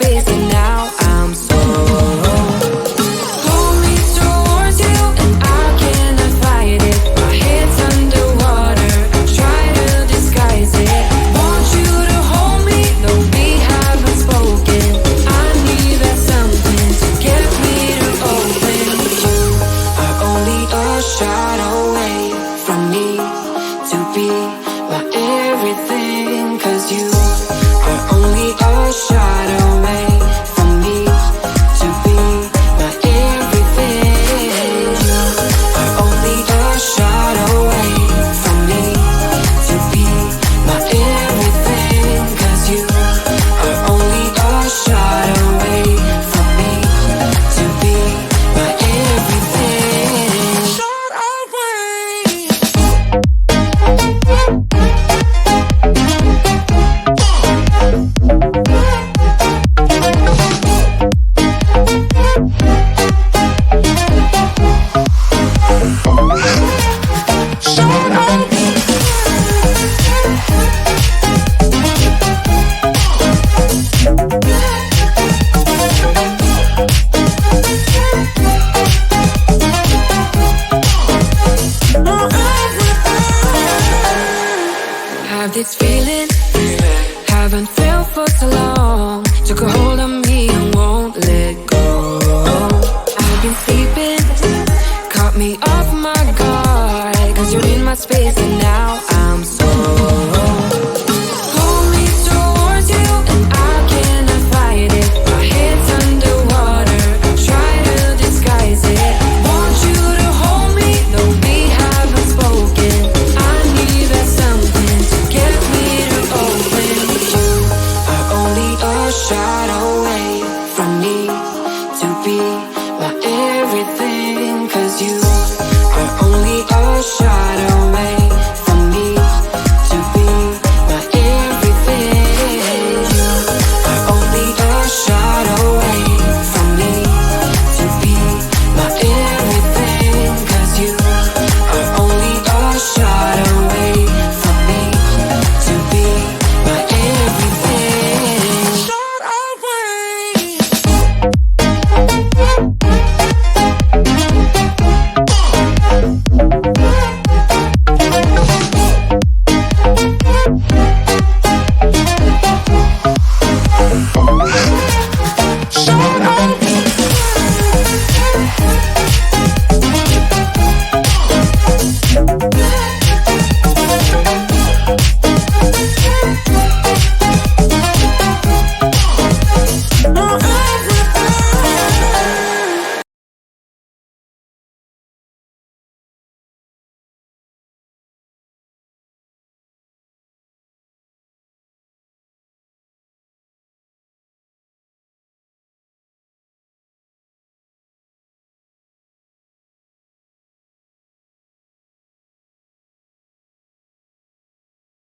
space and now I'm so pull me towards you and I cannot fight it. My head's underwater, I try to disguise it. Want you to hold me, though we haven't spoken. I need that something to get me to open. You are only a shot away from me to be my everything, 'cause you are only a shot away from me to be my everything. You are only a shot away from me to be my everything, 'cause you are only a shot away from me to be my everything. Shot away. Have this feeling, haven't felt for so long. Took a hold of me and won't let go. I've been sleeping, caught me off my guard, 'cause you're in my space and now I'm so pull me towards you and I cannot fight it. My head's underwater, I try to disguise it. Want you to hold me, though we haven't spoken. I need that something to get me to open. You are only a shot away from me to be my everything, 'cause you